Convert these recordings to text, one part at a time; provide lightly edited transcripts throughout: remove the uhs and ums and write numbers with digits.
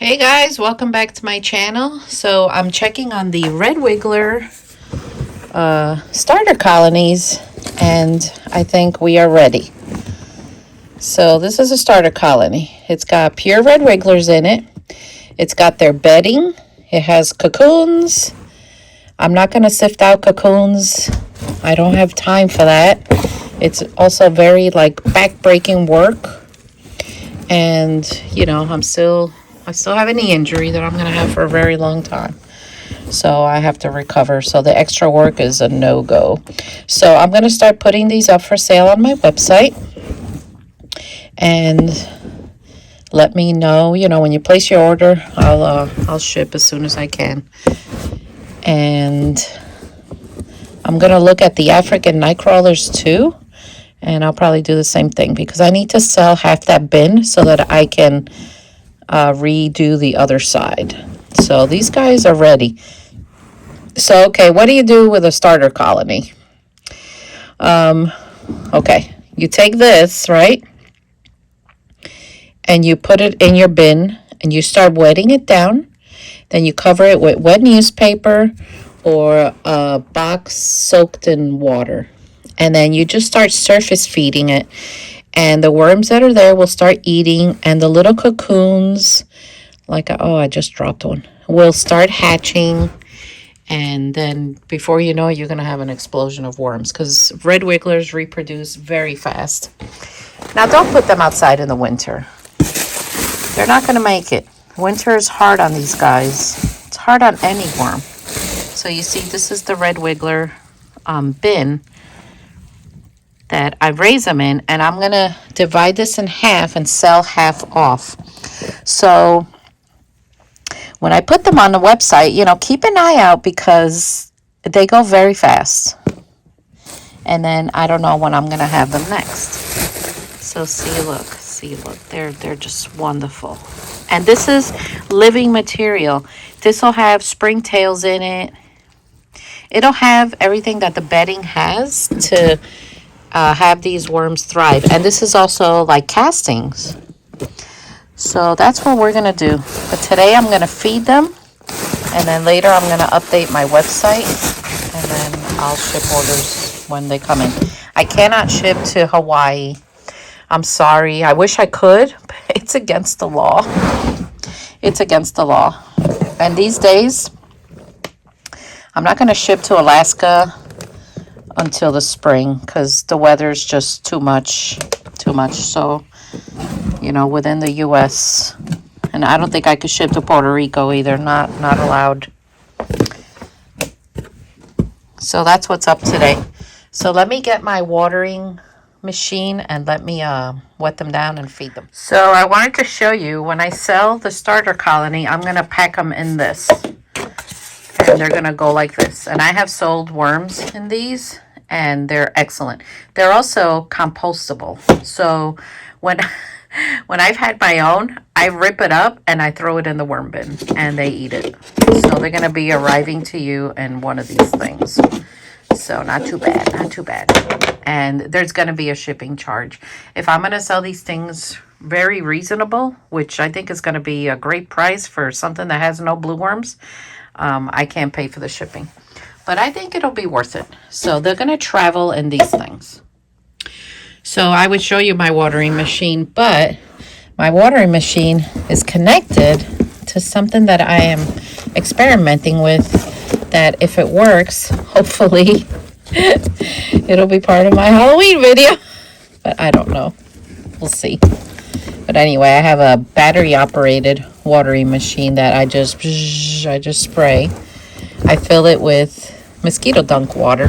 Hey guys, welcome back to my channel. So I'm checking on the Red Wiggler starter colonies, and I think we are ready. So this is a starter colony. It's got pure Red Wigglers in it. It's got their bedding. It has cocoons. I'm not going to sift out cocoons. I don't have time for that. It's also very back-breaking work. And, you know, I still have a knee injury that I'm going to have for a very long time. So I have to recover. So the extra work is a no-go. So I'm going to start putting these up for sale on my website. And let me know, when you place your order, I'll ship as soon as I can. And I'm going to look at the African Nightcrawlers too. And I'll probably do the same thing because I need to sell half that bin so that I can redo the other side. So these guys are ready. So, okay, what do you do with a starter colony? Okay, you take this, right? And you put it in your bin and you start wetting it down. Then you cover it with wet newspaper or a box soaked in water. And then you just start surface feeding it. And the worms that are there will start eating. And the little cocoons, I just dropped one, will start hatching. And then before you know it, you're going to have an explosion of worms. Because red wigglers reproduce very fast. Now, don't put them outside in the winter. They're not going to make it. Winter is hard on these guys. It's hard on any worm. So you see, this is the red wiggler bin that I raise them in, and I'm going to divide this in half and sell half off. So when I put them on the website, keep an eye out because they go very fast. And then I don't know when I'm going to have them next. So see, look, they're just wonderful. And this is living material. This will have springtails in it. It'll have everything that the bedding has to have these worms thrive. And this is also like castings. So that's what we're going to do. But today I'm going to feed them. And then later I'm going to update my website. And then I'll ship orders when they come in. I cannot ship to Hawaii. I'm sorry. I wish I could, but it's against the law. It's against the law. And these days, I'm not going to ship to Alaska until the spring because the weather's just too much. So, within the U.S. And I don't think I could ship to Puerto Rico either. Not allowed. So that's what's up today. So let me get my watering machine and let me wet them down and feed them. So I wanted to show you when I sell the starter colony, I'm going to pack them in this. And they're going to go like this. And I have sold worms in these, and they're excellent. They're also compostable. So when I've had my own, I rip it up and I throw it in the worm bin, and they eat it. So they're going to be arriving to you in one of these things. So not too bad, not too bad. And there's going to be a shipping charge. If I'm going to sell these things very reasonable, which I think is going to be a great price for something that has no blue worms, I can't pay for the shipping. But I think it'll be worth it. So they're going to travel in these things. So I would show you my watering machine, but my watering machine is connected to something that I am experimenting with, that if it works, hopefully it'll be part of my Halloween video. But I don't know. We'll see. But anyway, I have a battery operated watering machine that I just spray. I fill it with mosquito dunk water.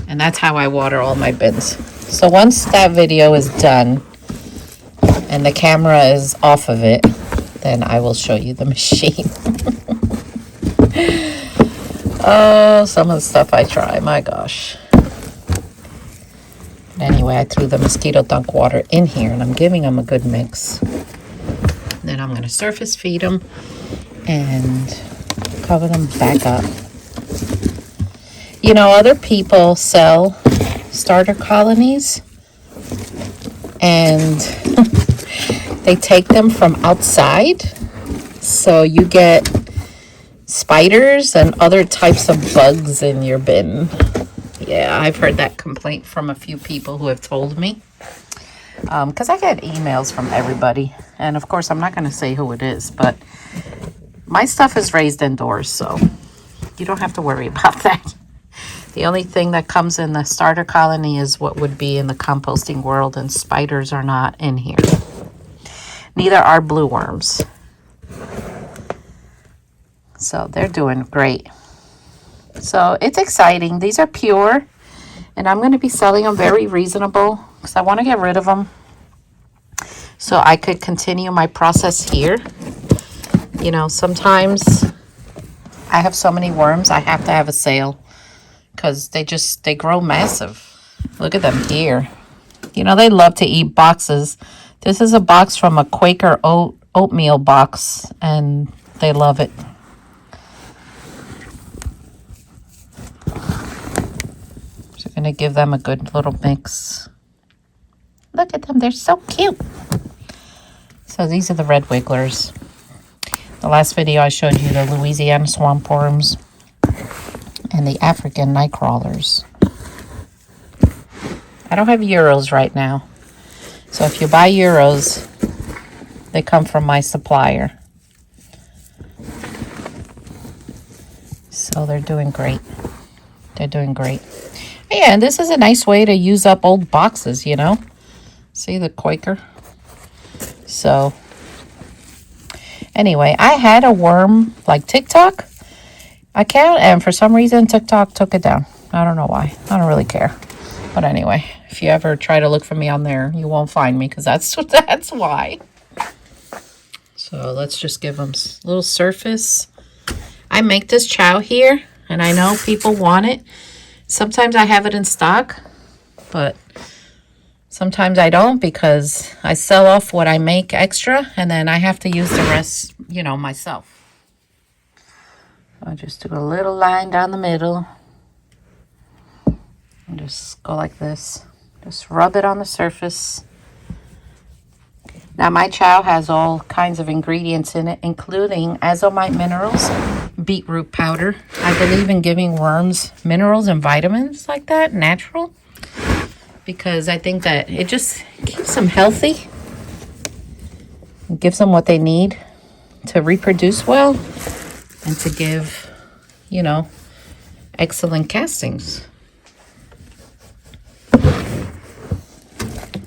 And that's how I water all my bins. So once that video is done and the camera is off of it, then I will show you the machine. Oh, some of the stuff I try, my gosh. Anyway, I threw the mosquito dunk water in here, and I'm giving them a good mix. Then I'm going to surface feed them and cover them back up. Other people sell starter colonies, and they take them from outside. So you get spiders and other types of bugs in your bin. Yeah, I've heard that complaint from a few people who have told me. Because I get emails from everybody. And of course, I'm not going to say who it is, but my stuff is raised indoors, so you don't have to worry about that. The only thing that comes in the starter colony is what would be in the composting world, and spiders are not in here. Neither are blue worms. So they're doing great. So it's exciting. These are pure, and I'm going to be selling them very reasonable because I want to get rid of them so I could continue my process here. You know, sometimes I have so many worms, I have to have a sale because they grow massive. Look at them here. You know, they love to eat boxes. This is a box from a Quaker oatmeal box, and they love it. So I'm going to give them a good little mix. Look at them. They're so cute. So these are the red wigglers. The last video I showed you the Louisiana swamp worms and the African Nightcrawlers. I don't have euros right now. So if you buy euros, they come from my supplier. So they're doing great. They're doing great. Yeah, and this is a nice way to use up old boxes, you know. See the Quaker? So anyway, I had a worm like TikTok account, and for some reason TikTok took it down. I don't know why. I don't really care. But anyway, if you ever try to look for me on there, you won't find me because that's why. So let's just give them a little surface. I make this chow here, and I know people want it. Sometimes I have it in stock, but sometimes I don't because I sell off what I make extra, and then I have to use the rest, you know, myself. I'll just do a little line down the middle. And just go like this. Just rub it on the surface. Now my chow has all kinds of ingredients in it, including azomite minerals, beetroot powder. I believe in giving worms minerals and vitamins like that, natural. Because I think that it just keeps them healthy. It gives them what they need to reproduce well and to give, you know, excellent castings.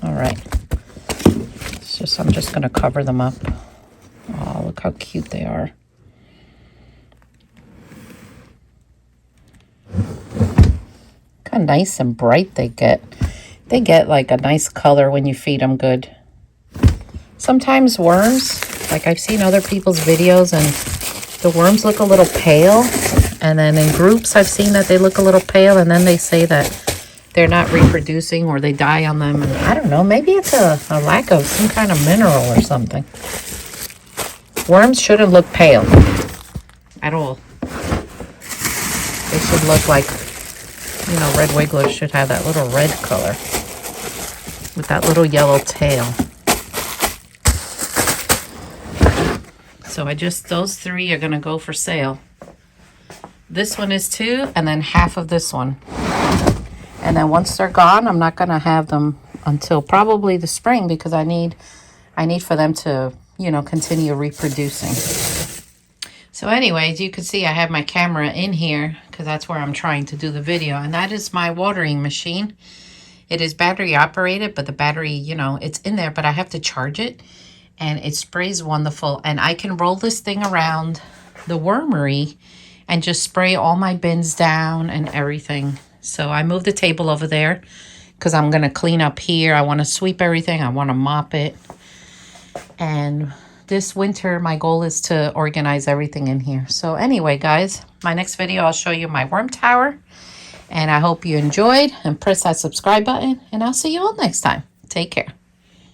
All right. I'm just going to cover them up. Oh, look how cute they are. Look how nice and bright they get. They get like a nice color when you feed them good. Sometimes worms, like I've seen other people's videos, and the worms look a little pale. And then in groups, I've seen that they look a little pale, and then they say that they're not reproducing or they die on them. And I don't know, maybe it's a lack of some kind of mineral or something. Worms shouldn't look pale at all. They should look like, you know, red wigglers should have that little red color with that little yellow tail. So those three are going to go for sale. This one is 2, and then half of this one. And then once they're gone, I'm not going to have them until probably the spring because I need for them to, you know, continue reproducing. So anyways, you can see I have my camera in here because that's where I'm trying to do the video. And that is my watering machine. It is battery operated, but the battery, you know, it's in there, but I have to charge it. And it sprays wonderful. And I can roll this thing around the wormery and just spray all my bins down and everything. So I moved the table over there because I'm going to clean up here. I want to sweep everything. I want to mop it. And this winter, my goal is to organize everything in here. So anyway, guys, my next video, I'll show you my worm tower. And I hope you enjoyed. And press that subscribe button. And I'll see you all next time. Take care.